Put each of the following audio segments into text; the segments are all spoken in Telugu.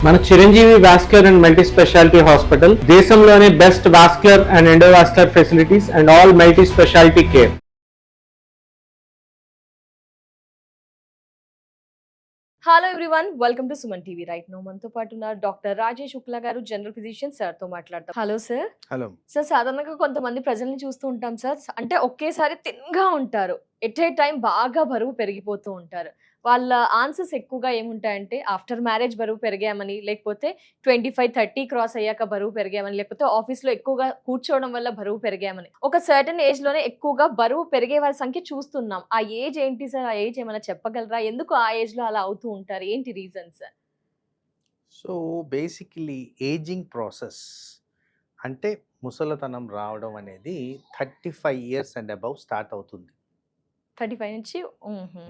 మన Chiranjeevi vascular and multi speciality hospital దేశంలోనే best vascular and endovascular facilities and all multi speciality care. Hello everyone, welcome to Suman TV. Right now మనతో పాటు ఉన్నారు డాక్టర్ రాజేష్ శుక్లా గారు, జనరల్ ఫిజిషియన్. సార్ తో మాట్లాడతాం. Hello sir. హలో సార్, సాధారణంగా కొంతమంది ప్రజల్ని చూస్తూ ఉంటాం సార్, అంటే ఒకేసారి థిన్‌గా ఉంటారు. ఎట్ ఏ టైం బాగా బరువు పెరిగిపోతూ ఉంటారు. వాళ్ళ ఆన్సర్స్ ఎక్కువగా ఏముంటాయంటే ఆఫ్టర్ మ్యారేజ్ బరువు పెరిగామని, లేకపోతే 25, 30 క్రాస్ అయ్యాక బరువు పెరిగామని, లేకపోతే ఆఫీస్‌లో ఎక్కువగా కూర్చోవడం వల్ల బరువు పెరిగామని. ఒక సర్టెన్ ఏజ్‌లోనే ఎక్కువగా బరువు పెరిగే వారి సంఖ్య చూస్తున్నాం. ఆ ఏజ్ ఏంటి సార్? ఆ ఏజ్ ఏమైనా చెప్పగలరా? ఎందుకు ఆ ఏజ్‌లో అలా అవుతూ ఉంటారు? ఏంటి reasons? So basically ageing process అంటే ముసలితనం రావడం అనేది 35 ఇయర్స్ అండ్ అబౌవ్ స్టార్ట్ అవుతుంది. 35 నుంచి హుహు.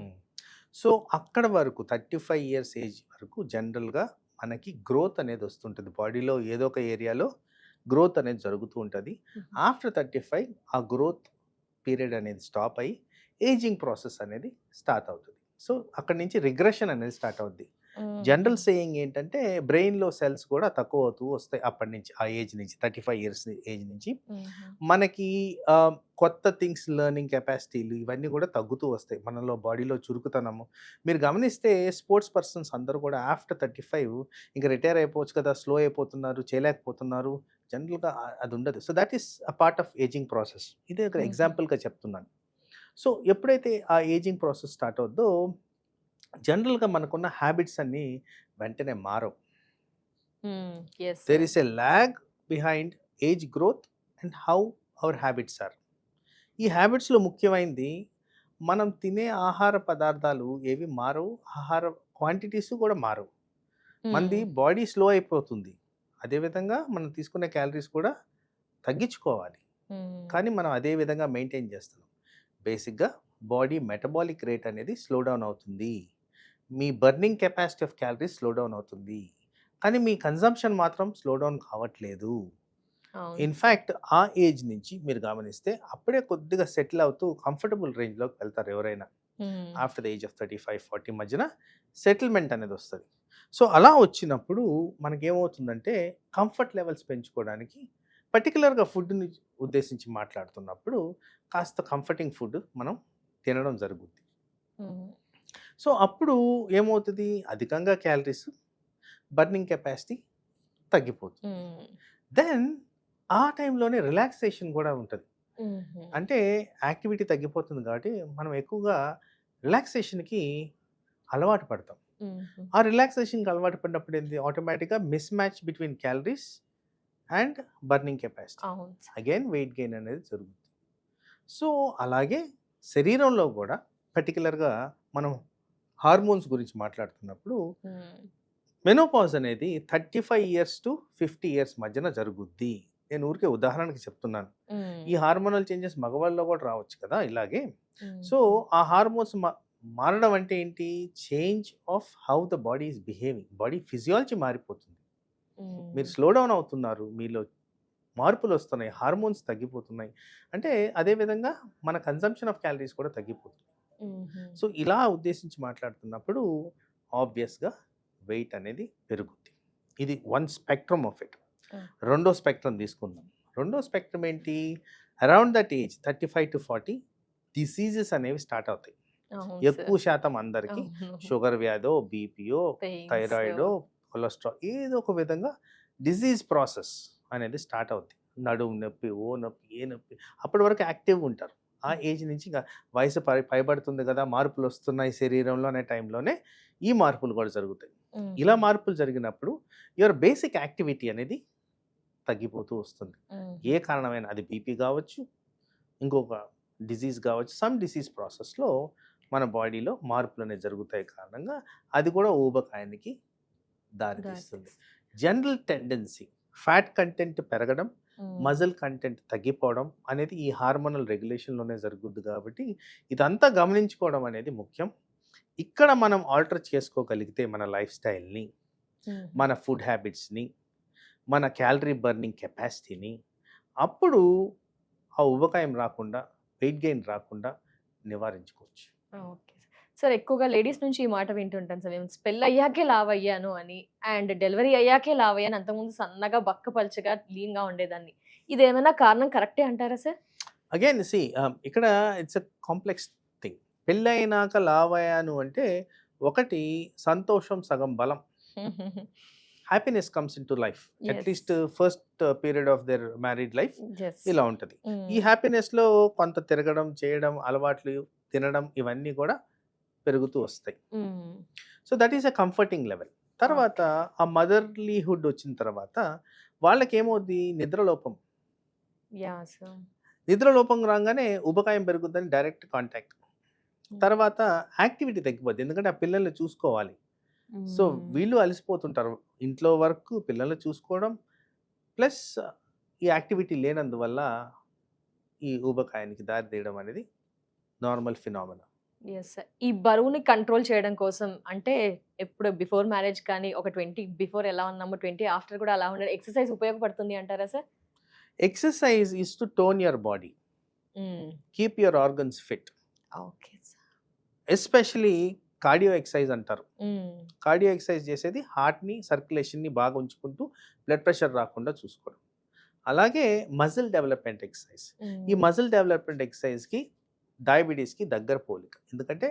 సో అక్కడ వరకు 35 ఇయర్స్ ఏజ్ వరకు జనరల్గా మనకి గ్రోత్ అనేది వస్తుంటుంది బాడీలో, ఏదో ఒక ఏరియాలో గ్రోత్ అనేది జరుగుతూ ఉంటుంది. ఆఫ్టర్ 35 ఆ గ్రోత్ పీరియడ్ అనేది స్టాప్ అయ్యి ఏజింగ్ ప్రాసెస్ అనేది స్టార్ట్ అవుతుంది. సో అక్కడి నుంచి రిగ్రెషన్ అనేది స్టార్ట్ అవుద్ది. జనరల్ సేయింగ్ ఏంటంటే బ్రెయిన్లో సెల్స్ కూడా తక్కువ అవుతూ వస్తాయి అప్పటి నుంచి, ఆ ఏజ్ నుంచి 35 ఇయర్స్ ఏజ్ నుంచి. మనకి కొత్త థింగ్స్ లెర్నింగ్ కెపాసిటీలు ఇవన్నీ కూడా తగ్గుతూ వస్తాయి మనలో, బాడీలో చురుకుతనము. మీరు గమనిస్తే స్పోర్ట్స్ పర్సన్స్ అందరూ కూడా ఆఫ్టర్ 35 ఇంకా రిటైర్ అయిపోవచ్చు కదా, స్లో అయిపోతున్నారు, చేయలేకపోతున్నారు. జనరల్గా అది ఉండదు. So that is a part of ageing process. ఇదే ఒక ఎగ్జాంపుల్గా చెప్తున్నాను. సో ఎప్పుడైతే ఆ ఏజింగ్ ప్రాసెస్ స్టార్ట్ అవుద్దో జనరల్గా మనకున్న హ్యాబిట్స్ అన్నీ వెంటనే మారవు. There is a lag behind age growth and how our habits are. ఈ హ్యాబిట్స్లో ముఖ్యమైనది మనం తినే ఆహార పదార్థాలు ఏవి మారవు, ఆహార క్వాంటిటీస్ కూడా మారవు. మనది బాడీ స్లో అయిపోతుంది, అదేవిధంగా మనం తీసుకునే క్యాలరీస్ కూడా తగ్గించుకోవాలి. కానీ మనం అదే విధంగా మెయింటైన్ చేస్తున్నాం. బేసిక్గా బాడీ మెటబాలిక్ రేట్ అనేది స్లో డౌన్ అవుతుంది, మీ burning capacity of calories slow down అవుతుంది, కానీ మీ కన్జంప్షన్ మాత్రం స్లో డౌన్ కావట్లేదు. ఇన్ఫ్యాక్ట్ ఆ ఏజ్ నుంచి మీరు గమనిస్తే అప్పుడే కొద్దిగా సెటిల్ అవుతూ కంఫర్టబుల్ రేంజ్లోకి వెళ్తారు ఎవరైనా. ఆఫ్టర్ ద ఏజ్ ఆఫ్ 35, 40 మధ్యన సెటిల్మెంట్ అనేది వస్తుంది. సో అలా వచ్చినప్పుడు మనకేమవుతుందంటే కంఫర్ట్ లెవెల్స్ పెంచుకోవడానికి పర్టికులర్గా ఫుడ్ని ఉద్దేశించి మాట్లాడుతున్నప్పుడు కాస్త కంఫర్టింగ్ ఫుడ్ మనం తినడం జరుగుద్ది. సో అప్పుడు ఏమవుతుంది, అధికంగా క్యాలరీస్, బర్నింగ్ కెపాసిటీ తగ్గిపోతుంది. దెన్ ఆ టైంలోనే రిలాక్సేషన్ కూడా ఉంటుంది. అంటే యాక్టివిటీ తగ్గిపోతుంది కాబట్టి మనం ఎక్కువగా రిలాక్సేషన్కి అలవాటు పడతాం. ఆ రిలాక్సేషన్కి అలవాటు పడినప్పుడు ఏంటి, ఆటోమేటిక్గా miss match between calories and burning capacity, again weight gain అనేది జరుగుతుంది. సో అలాగే శరీరంలో కూడా పర్టికులర్గా మనం హార్మోన్స్ గురించి మాట్లాడుతున్నప్పుడు మెనోపాజ్ అనేది 35 ఇయర్స్ టు 50 ఇయర్స్ మధ్యన జరుగుద్ది. నేను ఊరికే ఉదాహరణకి చెప్తున్నాను. ఈ హార్మోనల్ చేంజెస్ మగవాళ్ళలో కూడా రావచ్చు కదా ఇలాగే. సో ఆ హార్మోన్స్ మారడం అంటే ఏంటి, change of how the body is behaving. Body physiology మారిపోతుంది, మీరు స్లో డౌన్ అవుతున్నారు, మీలో మార్పులు వస్తున్నాయి, హార్మోన్స్ తగ్గిపోతున్నాయి. అంటే అదేవిధంగా మన కన్జంప్షన్ ఆఫ్ క్యాలరీస్ కూడా తగ్గిపోతుంది. సో ఇలా ఉద్దేశించి మాట్లాడుతున్నప్పుడు ఆబ్వియస్గా వెయిట్ అనేది పెరుగుద్ది. ఇది వన్ స్పెక్ట్రమ్ ఆఫ్ ఇట్. రెండో స్పెక్ట్రమ్ తీసుకుందాం. రెండో స్పెక్ట్రమ్ ఏంటి, around that age 35 to 40 diseases అనేవి స్టార్ట్ అవుతాయి. ఎక్కువ శాతం అందరికీ షుగర్ వ్యాధో, బీపీఓ, థైరాయిడో, కొలెస్ట్రాల్, ఏదో ఒక విధంగా డిజీజ్ ప్రాసెస్ అనేది స్టార్ట్ అవుతుంది. నడుము నొప్పి, ఓ నొప్పి, ఏ నొప్పి. అప్పటి వరకు యాక్టివ్గా ఉంటారు. ఆ ఏజ్ నుంచి ఇంకా వయసు పైబడుతుంది కదా, మార్పులు వస్తున్నాయి శరీరంలో అనే టైంలోనే ఈ మార్పులు కూడా జరుగుతాయి. ఇలా మార్పులు జరిగినప్పుడు యువర్ బేసిక్ యాక్టివిటీ అనేది తగ్గిపోతూ వస్తుంది. ఏ కారణమైన, అది బీపీ కావచ్చు, ఇంకొక డిసీజ్ కావచ్చు, సమ్ డిసీజ్ ప్రాసెస్లో మన బాడీలో మార్పులు అనేవి జరుగుతాయి కారణంగా అది కూడా ఊబకాయానికి దారితీస్తుంది. జనరల్ టెండెన్సీ ఫ్యాట్ కంటెంట్ పెరగడం, మజిల్ కంటెంట్ తగ్గిపోవడం అనేది ఈ హార్మోనల్ రెగ్యులేషన్లోనే జరుగుద్ది. కాబట్టి ఇదంతా గమనించుకోవడం అనేది ముఖ్యం. ఇక్కడ మనం ఆల్టర్ చేసుకోగలిగితే మన లైఫ్ స్టైల్ని, మన ఫుడ్ హ్యాబిట్స్ని, మన క్యాలరీ బర్నింగ్ కెపాసిటీని, అప్పుడు ఆ ఉబకాయం రాకుండా, వెయిట్ గెయిన్ రాకుండా నివారించుకోవచ్చు. ఓకే. సార్ ఎక్కువగా లేడీస్ నుంచి ఈ మాట వింటుంటాను సార్. మేము పెళ్లి అయ్యాకే లావు అయ్యాను అని. అండ్ డెలివరీ అయ్యాకే లావు అయ్యాను. అంతకుముందు సన్నగా, బక్కపల్చగా, లీన్‌గా ఉండేదాన్ని. ఇదేమైనా కారణం కరెక్టే అంటారా సార్? అగైన్ ఇక్కడ ఇట్స్ ఎ కాంప్లెక్స్ థింగ్. పెళ్ళైనాక లావయ్యాను అంటే ఒకటి సంతోషం సగం బలం. Happiness comes into life. Yes. At least first period of their married life yes. ఇలా ఉంటుంది. ఈ హ్యాపీనెస్‌లో కొంత తిరగడం, చేయడం, అలవాట్లు, తినడం ఇవన్నీ కూడా పెరుగుతూ వస్తాయి. So that is a comforting level. తర్వాత ఆ మదర్లీహుడ్ వచ్చిన తర్వాత వాళ్ళకేమవుద్ది, నిద్రలోపం. యాహ్! సార్. నిద్రలోపం రాగానే ఊబకాయం పెరుగుద్దని డైరెక్ట్ కాంటాక్ట్. తర్వాత యాక్టివిటీ తగ్గిపోద్ది. ఎందుకంటే ఆ పిల్లల్ని చూసుకోవాలి. సో వీళ్ళు అలసిపోతుంటారు. ఇంట్లో వర్క్, పిల్లల్ని చూసుకోవడం ప్లస్ ఈ యాక్టివిటీ లేనందువల్ల ఈ ఊబకాయానికి దారి తీయడం అనేది నార్మల్ ఫినామినా. Yes sir. ఈ బరువుని కంట్రోల్ చేయడం కోసం అంటే ఎప్పుడు బిఫోర్ మ్యారేజ్ కానీ, ఒక 20 బిఫోర్ ఎలా ఉన్నామో 20 ఆఫ్టర్ కూడా అలా ఉండడం ఎక్సర్‌సైజ్ ఉపయోగపడుతుంది అంటారా sir? Exercise is to tone your body, keep your organs fit. Okay sir. Especially cardio exercise అంటారు. కార్డియో ఎక్సర్సైజ్ చేసేది హార్ట్‌ని, సర్క్యులేషన్‌ని బాగా ఉంచుకుంటూ బ్లడ్ ప్రెషర్ రాకుండా చూసుకోవడం. అలాగే మజిల్ డెవలప్‌మెంట్ ఎక్సర్సైజ్. ఈ మజిల్ డెవలప్‌మెంట్ ఎక్సర్సైజ్‌కి డయాబెటీస్‌కి దగ్గర పోలిక. ఎందుకంటే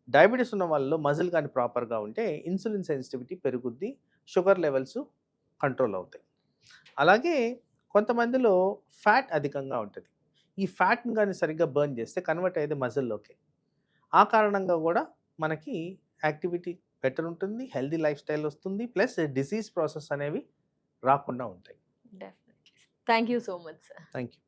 డయాబెటీస్ ఉన్న వాళ్ళలో మజిల్ కానీ ప్రాపర్‌గా ఉంటే ఇన్సులిన్ సెన్సిటివిటీ పెరుగుద్ది, షుగర్ లెవెల్స్ కంట్రోల్ అవుతాయి. అలాగే కొంతమందిలో ఫ్యాట్ అధికంగా ఉంటుంది. ఈ ఫ్యాట్‌ని కానీ సరిగ్గా బర్న్ చేస్తే కన్వర్ట్ అయ్యేది మజిల్‌లోకే. ఆ కారణంగా కూడా మనకి యాక్టివిటీ బెటర్ ఉంటుంది, హెల్తీ లైఫ్ స్టైల్ వస్తుంది, ప్లస్ డిసీజ్ ప్రాసెస్ అనేవి రాకుండా ఉంటాయి. Definitely. Thank you so much sir. Thank you.